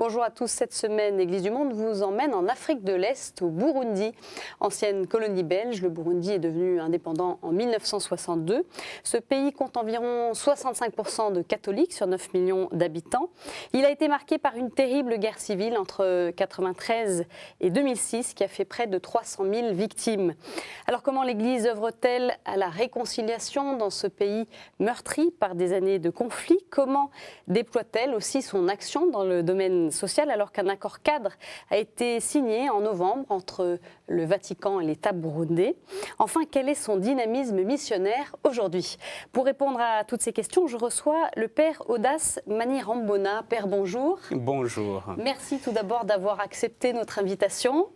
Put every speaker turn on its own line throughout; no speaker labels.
Bonjour à tous. Cette semaine, l'Église du Monde vous emmène en Afrique de l'Est, au Burundi. Ancienne colonie belge, le Burundi est devenu indépendant en 1962. Ce pays compte environ 65% de catholiques sur 9 millions d'habitants. Il a été marqué par une terrible guerre civile entre 1993 et 2006 qui a fait près de 300 000 victimes. Alors comment l'Église œuvre-t-elle à la réconciliation dans ce pays meurtri par des années de conflits? Comment déploie-t-elle aussi son action dans le domaine social alors qu'un accord cadre a été signé en novembre entre le Vatican et l'État burundais? Enfin, quel est son dynamisme missionnaire aujourd'hui? Pour répondre à toutes ces questions, je reçois le Père Audace Manirambona. Père, bonjour.
Bonjour.
Merci tout d'abord d'avoir accepté notre invitation.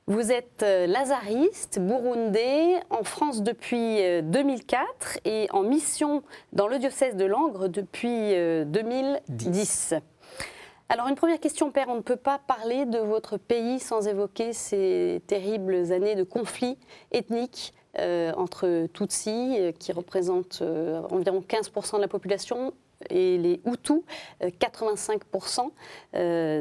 Vous êtes lazariste, burundais, en France depuis 2004 et en mission dans le diocèse de Langres depuis 2010. Alors une première question, Père, on ne peut pas parler de votre pays sans évoquer ces terribles années de conflits ethniques entre Tutsis, qui représentent environ 15% de la population, et les Hutus, 85%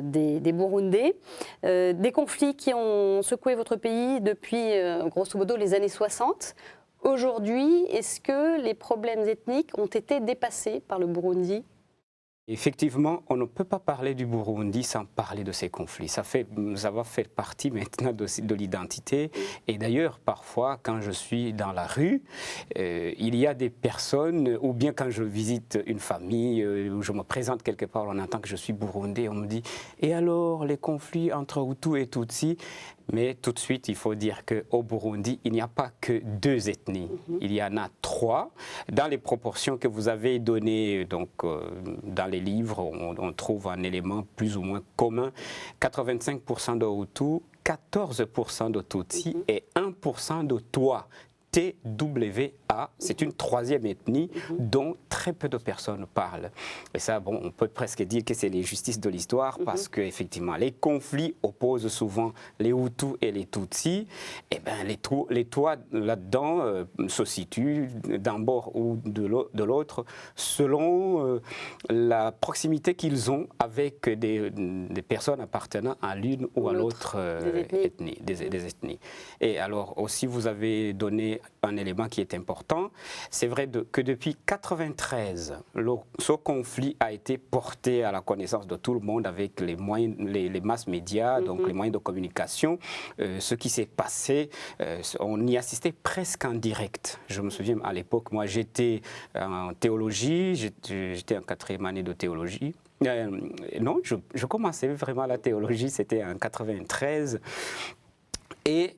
des Burundais. Des conflits qui ont secoué votre pays depuis, grosso modo, les années 60. Aujourd'hui, est-ce que les problèmes ethniques ont été dépassés par le Burundi ?
Effectivement, on ne peut pas parler du Burundi sans parler de ces conflits. Ça va faire partie maintenant de l'identité. Et d'ailleurs, parfois, quand je suis dans la rue, il y a des personnes, ou bien quand je visite une famille, où je me présente quelque part, on entend que je suis burundais, on me dit « Et alors, les conflits entre Hutus et Tutsis ?» Mais tout de suite, il faut dire qu'au Burundi, il n'y a pas que deux ethnies. Il y en a trois. Dans les proportions que vous avez données donc, dans les livres, on trouve un élément plus ou moins commun. 85% de Hutus, 14% de Tutsis et 1% de Twa. TWA, c'est une troisième ethnie dont très peu de personnes parlent. Et ça, bon, on peut presque dire que c'est les justices de l'histoire parce qu'effectivement, les conflits opposent souvent les Hutus et les Tutsis. Et bien, les Twa là-dedans se situent d'un bord ou de l'autre selon la proximité qu'ils ont avec des personnes appartenant à l'une ou à l'autre ethnie, des ethnies. Et alors aussi, vous avez donné un élément qui est important. C'est vrai que depuis 1993, ce conflit a été porté à la connaissance de tout le monde avec les moyens, les masses médias, donc les moyens de communication. Ce qui s'est passé, on y assistait presque en direct. Je me souviens à l'époque, moi j'étais en théologie, j'étais en 4e année de théologie. Non, je commençais vraiment la théologie, c'était en 1993. Et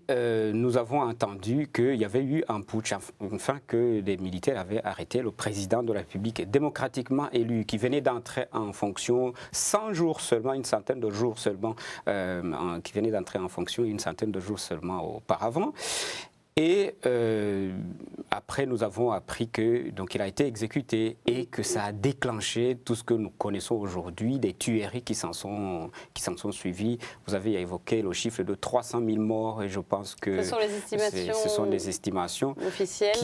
nous avons entendu qu'il y avait eu un putsch, enfin que les militaires avaient arrêté le président de la République démocratiquement élu, qui venait d'entrer en fonction 100 jours seulement, une centaine de jours seulement, qui venait d'entrer en fonction une centaine de jours seulement auparavant. Et après, nous avons appris que donc il a été exécuté et que ça a déclenché tout ce que nous connaissons aujourd'hui, des tueries qui s'en sont suivies. Vous avez évoqué le chiffre de 300 000 morts et je pense que
ce sont les estimations,
ce sont des estimations
officielles,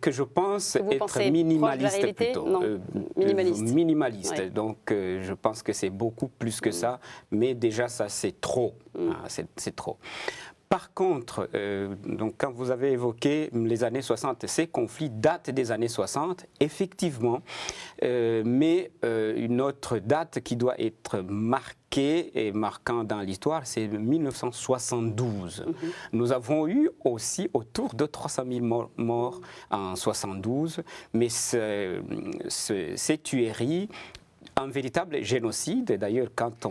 que je pense être minimalistes plutôt.
Non,
minimaliste.
Ouais.
Donc je pense que c'est beaucoup plus que ça, mais déjà ça c'est trop. C'est trop. Par contre, donc quand vous avez évoqué les années 60, ces conflits datent des années 60, effectivement, mais une autre date qui doit être marquée et marquant dans l'histoire, c'est 1972. Nous avons eu aussi autour de 300 000 morts en 72, mais ces tueries, un véritable génocide, d'ailleurs quand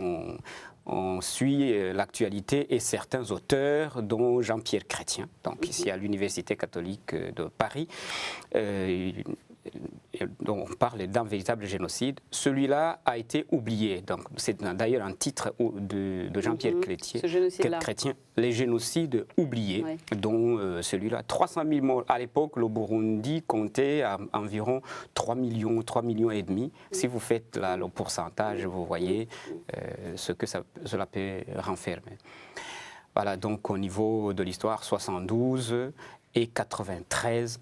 on suit l'actualité et certains auteurs, dont Jean-Pierre Chrétien, donc ici à l'Université catholique de Paris, dont on parle d'un véritable génocide. Celui-là a été oublié. C'est d'ailleurs un titre de Jean-Pierre Chrétien, les génocides oubliés, dont celui-là. 300 000 morts. À l'époque, le Burundi comptait à environ 3 millions et demi. Si vous faites le pourcentage, vous voyez ce que cela peut renfermer. Voilà, donc au niveau de l'histoire, 72 et 93.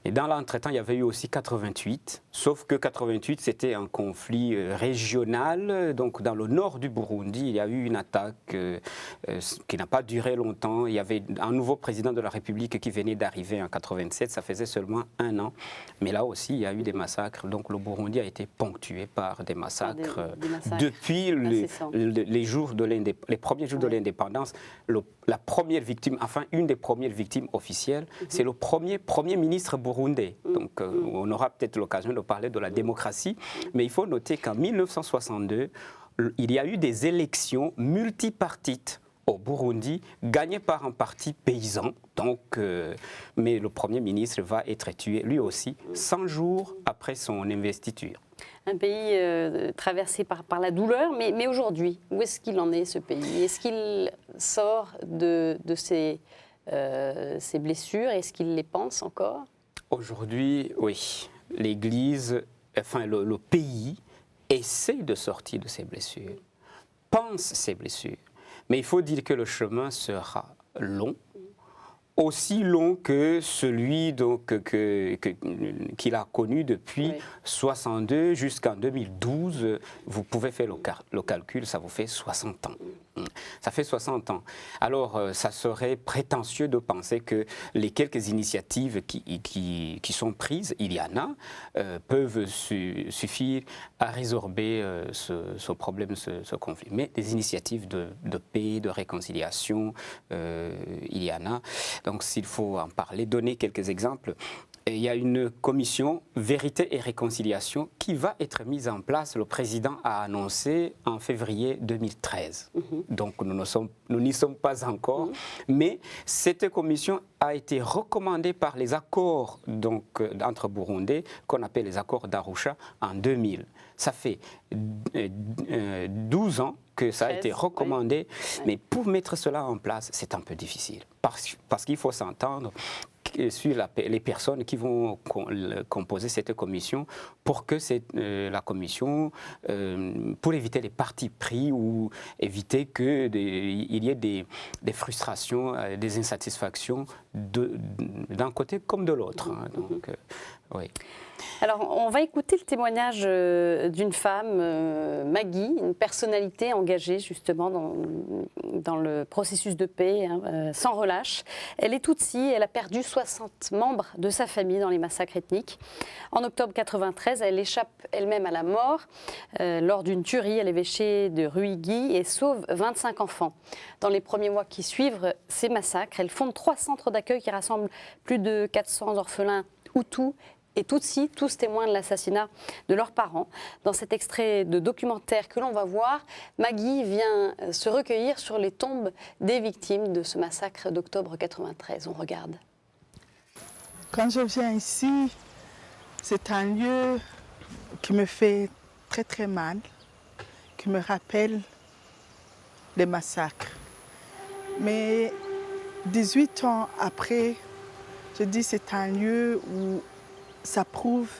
Et dans l'entretemps, il y avait eu aussi 88, sauf que 88, c'était un conflit régional. Donc, dans le nord du Burundi, il y a eu une attaque qui n'a pas duré longtemps. Il y avait un nouveau président de la République qui venait d'arriver en 87, ça faisait seulement 1 an. Mais là aussi, il y a eu des massacres. Donc, le Burundi a été ponctué par des massacres, depuis les premiers jours de l'indépendance. La première victime, enfin une des premières victimes officielles, c'est le premier ministre burundais. Donc on aura peut-être l'occasion de parler de la démocratie, mais il faut noter qu'en 1962, il y a eu des élections multipartites au Burundi, gagnées par un parti paysan. Donc, mais le Premier ministre va être tué, lui aussi, 100 jours après son investiture.
Un pays traversé par la douleur, mais aujourd'hui, où est-ce qu'il en est, ce pays? Est-ce qu'il sort de ses blessures? Est-ce qu'il les pense encore?
Aujourd'hui, oui. L'Église, enfin le pays, essaie de sortir de ses blessures, pense ses blessures. Mais il faut dire que le chemin sera long, aussi long que celui qu'il a connu depuis 62 jusqu'en 2012. Vous pouvez faire le calcul, ça vous fait 60 ans. Ça fait 60 ans. Alors, ça serait prétentieux de penser que les quelques initiatives qui sont prises, il y en a, peuvent suffire à résorber ce problème, ce conflit. Mais des initiatives de paix, de réconciliation, il y en a. Donc, s'il faut en parler, donner quelques exemples. Il y a une commission Vérité et Réconciliation qui va être mise en place. Le président a annoncé en février 2013. Donc nous n'y sommes pas encore. Mais cette commission a été recommandée par les accords entre Burundais, qu'on appelle les accords d'Arusha, en 2000. Ça fait 12 ans que ça a été recommandé. Mais pour mettre cela en place, c'est un peu difficile. Parce qu'il faut s'entendre sur les personnes qui vont composer cette commission pour que la commission, pour éviter les partis pris ou éviter qu'il y ait des frustrations, des insatisfactions d'un côté comme de l'autre. Donc, oui.
Alors, on va écouter le témoignage d'une femme, Maggie, une personnalité engagée justement dans le processus de paix, sans relâche. Elle est Tutsi, elle a perdu 60 membres de sa famille dans les massacres ethniques. En octobre 1993, elle échappe elle-même à la mort lors d'une tuerie à l'évêché de Ruigi et sauve 25 enfants. Dans les premiers mois qui suivent ces massacres, elle fonde 3 centres d'accueil qui rassemblent plus de 400 orphelins Hutus et Tutsis, tous témoins de l'assassinat de leurs parents. Dans cet extrait de documentaire que l'on va voir, Maggie vient se recueillir sur les tombes des victimes de ce massacre d'octobre 1993. On regarde.
Quand je viens ici, c'est un lieu qui me fait très très mal, qui me rappelle les massacres. Mais 18 ans après, je dis que c'est un lieu où ça prouve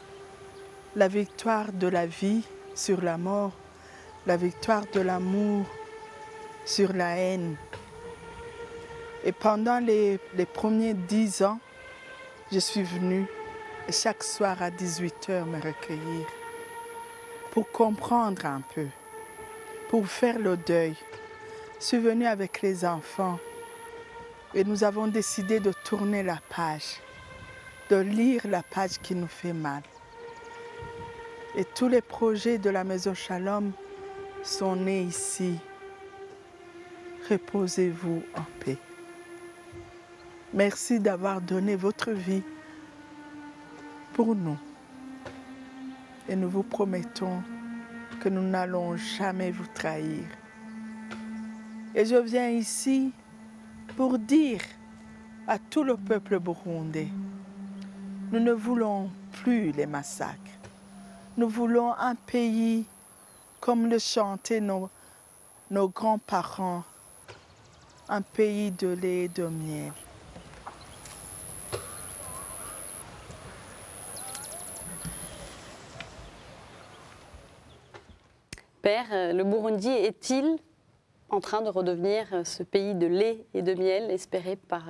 la victoire de la vie sur la mort, la victoire de l'amour sur la haine. Et pendant les premiers 10 ans, je suis venue chaque soir à 18h me recueillir pour comprendre un peu, pour faire le deuil. Je suis venue avec les enfants et nous avons décidé de tourner la page, de lire la page qui nous fait mal. Et tous les projets de la Maison Shalom sont nés ici. Reposez-vous en paix. Merci d'avoir donné votre vie pour nous. Et nous vous promettons que nous n'allons jamais vous trahir. Et je viens ici pour dire à tout le peuple burundais, nous ne voulons plus les massacres. Nous voulons un pays comme le chantaient nos grands-parents, un pays de lait et de miel.
Père, le Burundi est-il en train de redevenir ce pays de lait et de miel espéré par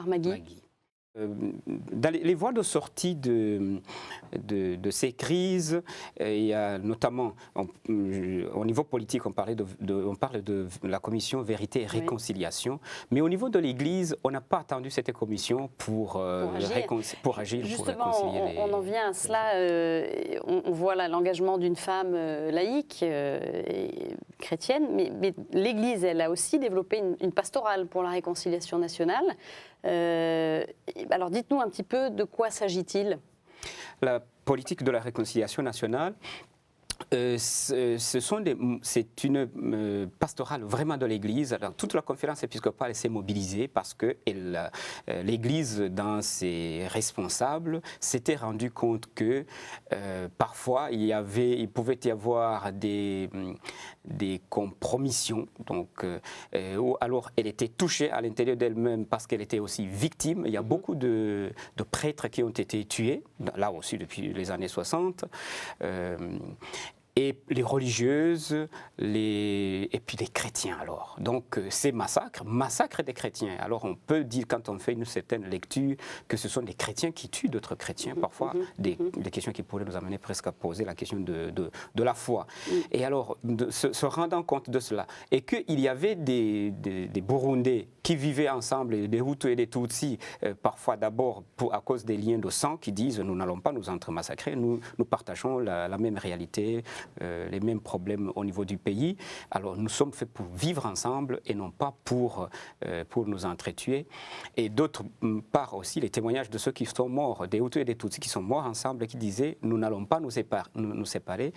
Maggie ?
Dans les voies de sortie de ces crises, il y a notamment, au niveau politique, on parle de la commission Vérité et Réconciliation, mais au niveau de l'Église, on n'a pas attendu cette commission pour agir,
Justement,
pour réconcilier
on en vient à cela. On voit là l'engagement d'une femme laïque et chrétienne, mais l'Église, elle a aussi développé une pastorale pour la réconciliation nationale. Alors dites-nous un petit peu de quoi s'agit-il?
La politique de la réconciliation nationale, c'est une pastorale vraiment de l'Église. Alors, toute la conférence épiscopale s'est mobilisée parce que l'Église, dans ses responsables, s'était rendu compte que parfois il pouvait y avoir des compromissions. Donc, alors elle était touchée à l'intérieur d'elle-même parce qu'elle était aussi victime. Il y a beaucoup de prêtres qui ont été tués, là aussi depuis les années 60. Et les religieuses, et puis les chrétiens alors. Donc ces massacres des chrétiens. Alors on peut dire, quand on fait une certaine lecture, que ce sont des chrétiens qui tuent d'autres chrétiens, parfois des questions qui pourraient nous amener presque à poser la question de la foi. Et alors, se rendant compte de cela, et qu'il y avait des Burundais qui vivaient ensemble, des Hutus et des Tutsis, parfois d'abord à cause des liens de sang, qui disent « nous n'allons pas nous entre-massacrer, nous partageons la même réalité ». Les mêmes problèmes au niveau du pays. Alors nous sommes faits pour vivre ensemble et non pas pour nous entretuer. Et d'autre part aussi les témoignages de ceux qui sont morts, des Hutus et des Tutsis qui sont morts ensemble, qui disaient nous n'allons pas nous séparer,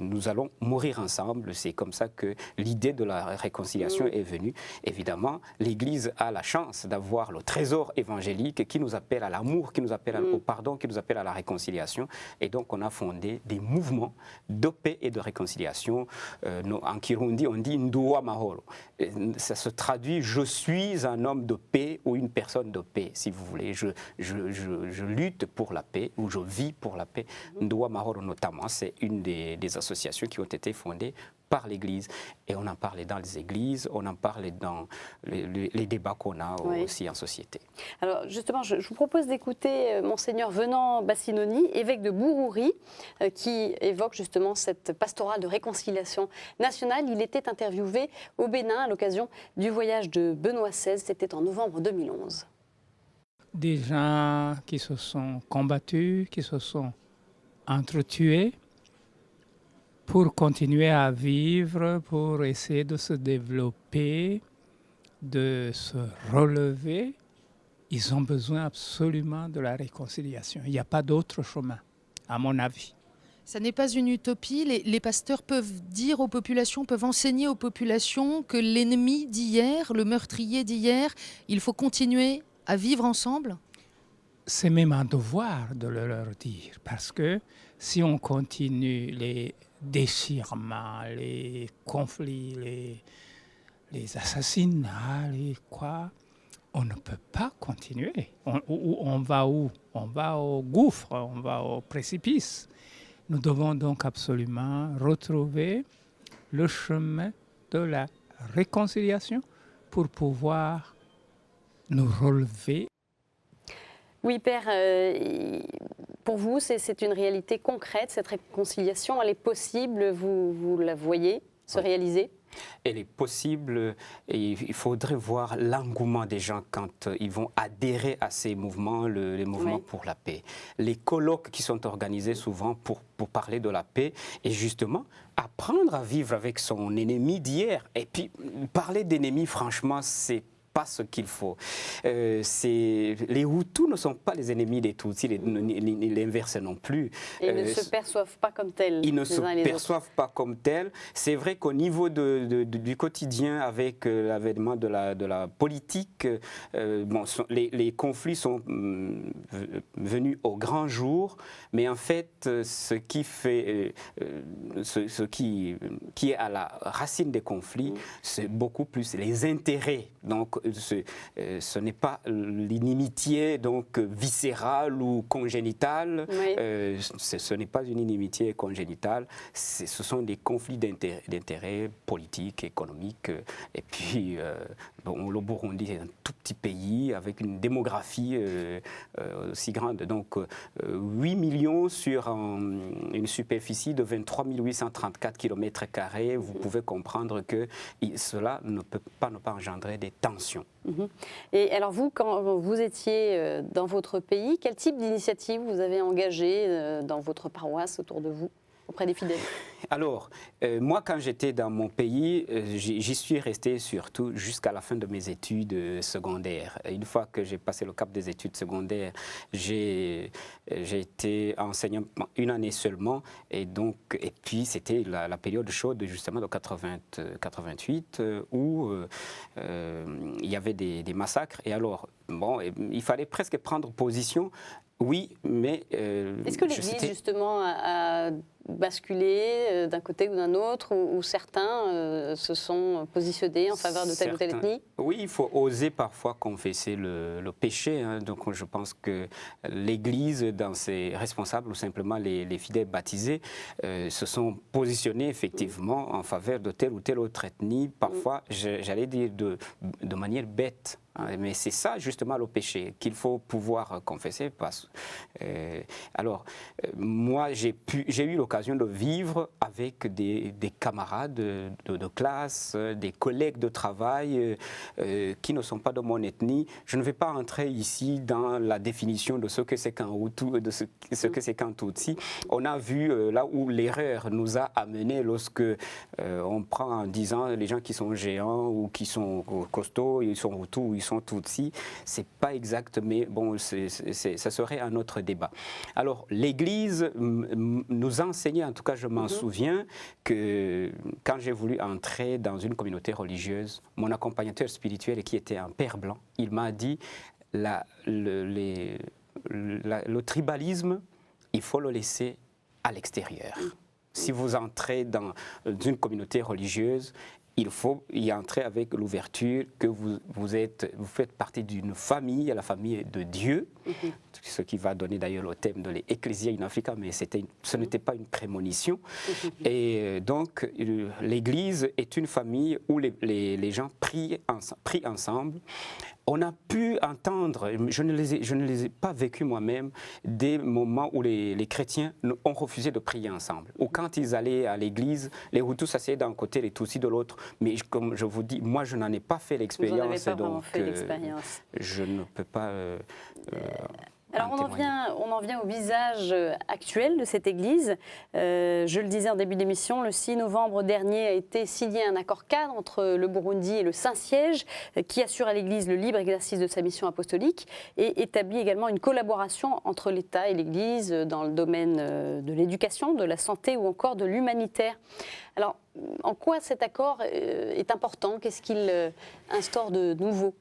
nous allons mourir ensemble. C'est comme ça que l'idée de la réconciliation est venue. Évidemment, l'Église a la chance d'avoir le trésor évangélique qui nous appelle à l'amour, qui nous appelle au pardon, qui nous appelle à la réconciliation. Et donc on a fondé des mouvements de paix et de réconciliation. En Kirundi, on dit Nduwa Mahoro. Ça se traduit je suis un homme de paix ou une personne de paix, si vous voulez. Je lutte pour la paix ou je vis pour la paix. Nduwa Mahoro, notamment, c'est une des associations qui ont été fondées par l'Église. Et on en parlait dans les églises, on en parlait dans les débats qu'on a aussi en société.
Alors justement, je vous propose d'écouter Monseigneur Venant Bassinoni, évêque de Bururi, qui évoque justement cette pastorale de réconciliation nationale. Il était interviewé au Bénin à l'occasion du voyage de Benoît XVI, c'était en novembre 2011.
Des gens qui se sont combattus, qui se sont entretués, pour continuer à vivre, pour essayer de se développer, de se relever, ils ont besoin absolument de la réconciliation. Il n'y a pas d'autre chemin, à mon avis.
Ça n'est pas une utopie. Les pasteurs peuvent dire aux populations, peuvent enseigner aux populations que l'ennemi d'hier, le meurtrier d'hier, il faut continuer à vivre ensemble?
C'est même un devoir de le leur dire, parce que si on continue les déchirements, les conflits, les assassinats, on ne peut pas continuer. On va où? On va au gouffre, on va au précipice. Nous devons donc absolument retrouver le chemin de la réconciliation pour pouvoir nous relever.
Oui, Père, pour vous, c'est une réalité concrète, cette réconciliation, elle est possible, vous la voyez se réaliser?
Elle est possible et il faudrait voir l'engouement des gens quand ils vont adhérer à ces mouvements, les mouvements pour la paix. Les colloques qui sont organisés souvent pour parler de la paix et justement apprendre à vivre avec son ennemi d'hier. Et puis parler d'ennemi, franchement, c'est pas ce qu'il faut. Les Hutus ne sont pas les ennemis des Tutsis, ni l'inverse non plus.
Et ils ne se perçoivent pas comme tels.
Ils ne se perçoivent pas comme tels. C'est vrai qu'au niveau du quotidien, avec l'avènement de la politique, les conflits sont venus au grand jour, mais en fait, ce qui est à la racine des conflits, c'est beaucoup plus les intérêts. Donc, ce n'est pas l'inimitié donc viscérale ou congénitale.
Oui.
Ce n'est pas une inimitié congénitale. Ce sont des conflits d'intérêts politiques, économiques. Et puis, le Burundi est un tout petit pays avec une démographie aussi grande. Donc, 8 millions sur une superficie de 23 834 km². Vous pouvez comprendre que cela ne peut pas ne pas engendrer des tensions.
Et alors vous, quand vous étiez dans votre pays, quel type d'initiative vous avez engagé dans votre paroisse autour de vous, auprès des fidèles?
Alors, moi, quand j'étais dans mon pays, j'y suis resté surtout jusqu'à la fin de mes études secondaires. Une fois que j'ai passé le cap des études secondaires, j'ai été enseignant une année seulement. Et puis, c'était la période chaude, justement, de 88, où il y avait des massacres. Et alors, bon, il fallait presque prendre position. Oui, mais...
Est-ce que l'Église, justement, a basculé d'un côté ou d'un autre, ou certains se sont positionnés en faveur de telle ou telle ethnie?
Oui, il faut oser parfois confesser le péché. Hein. Donc je pense que l'Église, dans ses responsables, ou simplement les fidèles baptisés, se sont positionnés effectivement en faveur de telle ou telle autre ethnie, parfois, j'allais dire, de manière bête. Mais c'est ça justement le péché qu'il faut pouvoir confesser. Moi j'ai eu l'occasion de vivre avec des camarades de classe, des collègues de travail qui ne sont pas de mon ethnie. Je ne vais pas entrer ici dans la définition de ce que c'est qu'un Hutu, de ce que c'est qu'un Tutsi. On a vu là où l'erreur nous a amenés lorsque on prend en disant les gens qui sont géants ou qui sont costauds, ils sont Hutus ou ils sont Tutsis. C'est pas exact, mais bon, ça serait un autre débat. Alors, l'Église nous a enseigné, en tout cas je m'en souviens, que quand j'ai voulu entrer dans une communauté religieuse, mon accompagnateur spirituel qui était un père blanc, il m'a dit le tribalisme, il faut le laisser à l'extérieur. Si vous entrez dans une communauté religieuse, il faut y entrer avec l'ouverture que vous faites partie d'une famille, la famille de Dieu, ce qui va donner d'ailleurs le thème de l'Ecclesia in Africa, mais ce n'était pas une prémonition. Et donc, l'Église est une famille où les gens prient ensemble. On a pu entendre, je ne les ai pas vécus moi-même, des moments où les chrétiens ont refusé de prier ensemble. Ou quand ils allaient à l'église, les Hutus s'asseyaient d'un côté, les Tutsis de l'autre. Mais comme je vous dis, moi je n'en ai pas fait l'expérience. Donc je ne peux pas...
Alors on en vient au visage actuel de cette Église. Je le disais en début d'émission, le 6 novembre dernier a été signé un accord cadre entre le Burundi et le Saint-Siège qui assure à l'Église le libre exercice de sa mission apostolique et établit également une collaboration entre l'État et l'Église dans le domaine de l'éducation, de la santé ou encore de l'humanitaire. Alors, en quoi cet accord est important? Qu'est-ce qu'il instaure de nouveau?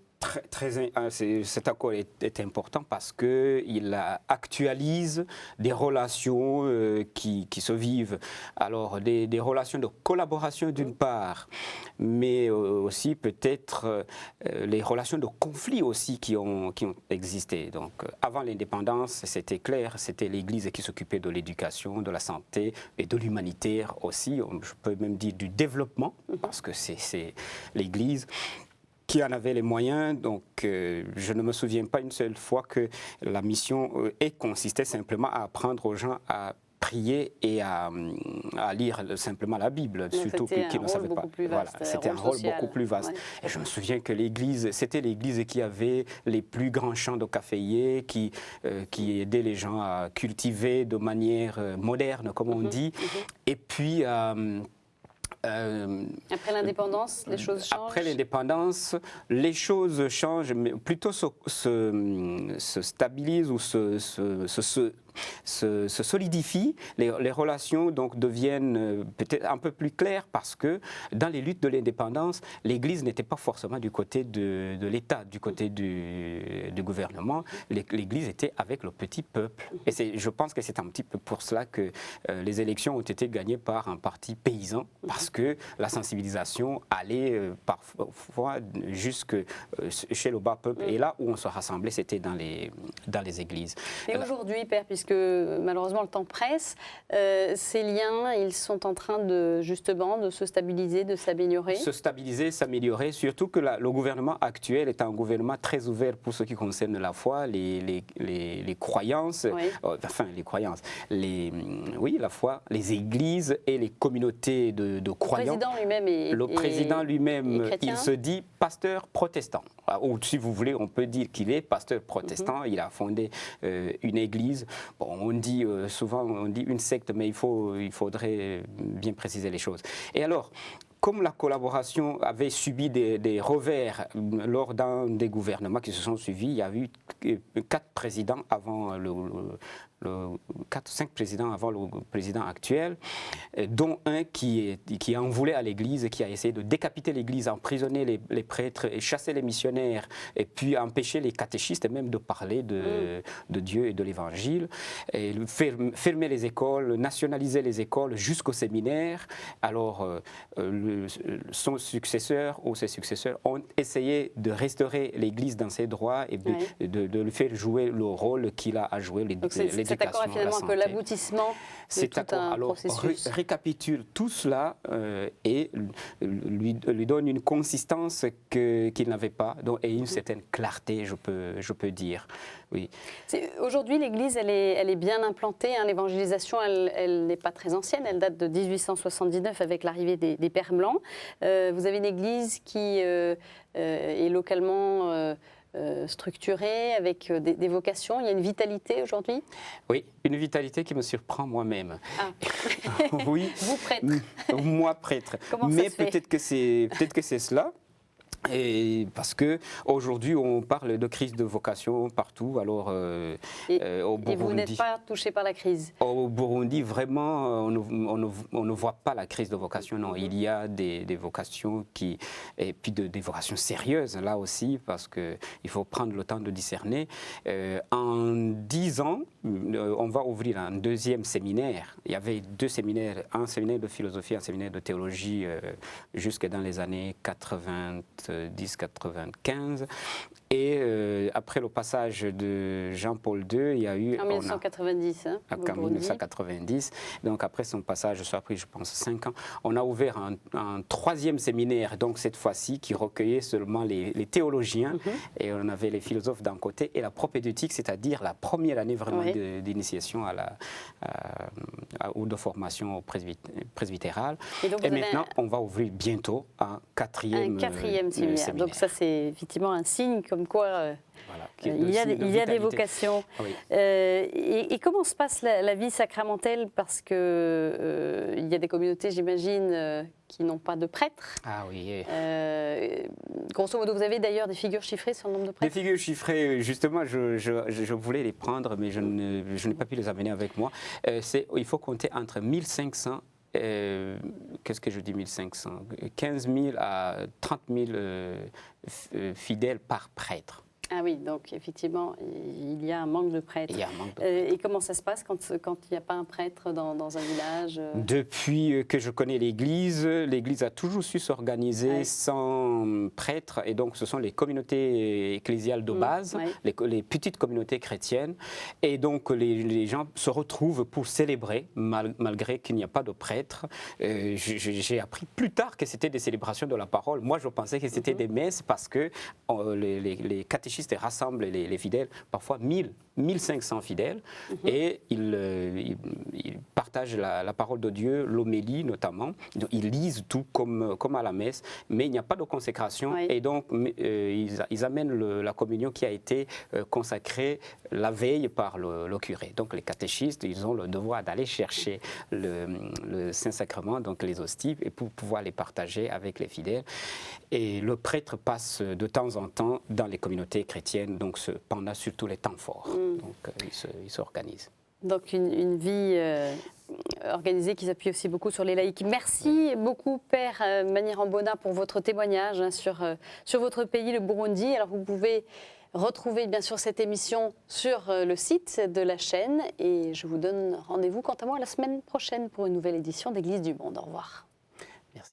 Cet accord est important parce qu'il actualise des relations qui se vivent. Alors, des relations de collaboration d'une part, mais aussi peut-être les relations de conflit aussi qui ont existé. Donc, avant l'indépendance, c'était clair, c'était l'Église qui s'occupait de l'éducation, de la santé et de l'humanitaire aussi. Je peux même dire du développement, parce que c'est l'Église qui en avait les moyens. Donc, je ne me souviens pas une seule fois que la mission consistait simplement à apprendre aux gens à prier et à lire simplement la Bible, surtout qui ne savaient pas. Voilà, c'était un rôle beaucoup plus vaste. Ouais. Et je me souviens que c'était l'Église qui avait les plus grands champs de caféiers, qui aidait les gens à cultiver de manière moderne, comme on dit. Et puis...
après l'indépendance, les choses changent?
Après l'indépendance, les choses changent, mais plutôt se stabilisent ou se solidifient, les relations donc deviennent peut-être un peu plus claires parce que dans les luttes de l'indépendance, l'Église n'était pas forcément du côté de l'État, du côté du gouvernement. L'Église était avec le petit peuple. Et je pense que c'est un petit peu pour cela que les élections ont été gagnées par un parti paysan, parce que la sensibilisation allait parfois jusque chez le bas peuple. Et là où on se rassemblait, c'était dans les églises.
Et aujourd'hui, Père, puisque malheureusement le temps presse, ces liens, ils sont en train de justement de se stabiliser, de s'améliorer.
Se stabiliser, s'améliorer, surtout que le gouvernement actuel est un gouvernement très ouvert pour ce qui concerne la foi, les croyances,
Oui.
Enfin les croyances, oui, la foi, les églises et les communautés de croyants.
Le président lui-même,
Il se dit pasteur protestant. Ou si vous voulez, on peut dire qu'il est pasteur protestant. Il a fondé une église. Bon, on dit souvent, on dit une secte, mais il faudrait bien préciser les choses. Et alors, comme la collaboration avait subi des revers lors d'un des gouvernements qui se sont suivis, il y a eu 4 présidents avant 4 ou 5 présidents avant le président actuel, dont un qui en voulait à l'Église, qui a essayé de décapiter l'Église, emprisonner les prêtres, et chasser les missionnaires, et puis empêcher les catéchistes même de parler de Dieu et de l'Évangile, et fermer les écoles, nationaliser les écoles jusqu'au séminaire. Alors, son successeur ou ses successeurs ont essayé de restaurer l'Église dans ses droits et de lui faire jouer le rôle qu'il a à jouer, l'éducation.
Cet accord est finalement un peu l'aboutissement de tout un processus.
Récapitule tout cela et lui donne une consistance qu'il n'avait pas, et une certaine clarté, je peux dire. Oui.
Aujourd'hui, l'Église, elle est bien implantée. Hein. L'évangélisation, elle n'est pas très ancienne. Elle date de 1879 avec l'arrivée des Pères Blancs. Vous avez une Église qui est localement structurée, avec des vocations. Il y a une vitalité aujourd'hui?
Oui, une vitalité qui me surprend moi-même.
Ah.
Oui.
Vous prêtre.
Moi prêtre.
Comment
mais
ça se fait?
peut-être que c'est cela. Et parce qu'aujourd'hui, on parle de crise de vocation partout. Alors, au Burundi,
et vous n'êtes pas touché par la crise?
Au Burundi, vraiment, on ne voit pas la crise de vocation. Non, il y a des vocations et puis des vocations sérieuses, là aussi, parce qu'il faut prendre le temps de discerner. En 10 ans, on va ouvrir un 2e séminaire. Il y avait 2 séminaires, un séminaire de philosophie, un séminaire de théologie, jusque dans les années 90-95. Et après le passage de Jean-Paul II, il y a eu...
En 1990,
en 1990. Donc après son passage, ça a pris, je pense, 5 ans. On a ouvert un 3e séminaire, donc cette fois-ci, qui recueillait seulement les théologiens. Et on avait les philosophes d'un côté et la propédeutique, c'est-à-dire la première année vraiment d'initiation ou de formation au presbytéral. Et maintenant, on va ouvrir bientôt un 4e
séminaire. Donc ça, c'est effectivement un signe comme quoi il y a des vocations.
Oui.
Et comment se passe la vie sacramentelle? Parce qu'il y a des communautés, j'imagine, qui n'ont pas de prêtres.
Ah oui.
Grosso modo, vous avez d'ailleurs des figures chiffrées sur le nombre de prêtres?
Des figures chiffrées, justement, je voulais les prendre, mais je n'ai pas pu les amener avec moi. Il faut compter entre 1500 qu'est-ce que je dis 1500 15 000 à 30 000 fidèles par prêtre.
Ah oui, donc effectivement, il y a un manque de prêtres.
Il y a un manque de
Et comment ça se passe quand il n'y a pas un prêtre dans un village?
Depuis que je connais l'Église a toujours su s'organiser sans prêtre. Et donc, ce sont les communautés ecclésiales de base, les petites communautés chrétiennes. Et donc, les gens se retrouvent pour célébrer, malgré qu'il n'y a pas de prêtre. J'ai appris plus tard que c'était des célébrations de la parole. Moi, je pensais que c'était des messes parce que les catéchistes rassemblent les fidèles, parfois 1500 fidèles, et ils partagent la parole de Dieu, l'homélie notamment. Donc, ils lisent tout comme à la messe, mais il n'y a pas de consécration, et donc ils amènent la communion qui a été consacrée la veille par le curé. Donc les catéchistes, ils ont le devoir d'aller chercher le Saint-Sacrement, donc les hosties, et pour pouvoir les partager avec les fidèles. Et le prêtre passe de temps en temps dans les communautés chrétiennes, donc pendant surtout les temps forts. Donc il s'organise.
Donc une vie organisée qui s'appuie aussi beaucoup sur les laïcs. Merci beaucoup, Père Manirambona, pour votre témoignage sur votre pays, le Burundi. Alors vous pouvez retrouver bien sûr cette émission sur le site de la chaîne et je vous donne rendez-vous quant à moi la semaine prochaine pour une nouvelle édition d'Église du Monde. Au revoir.
Merci.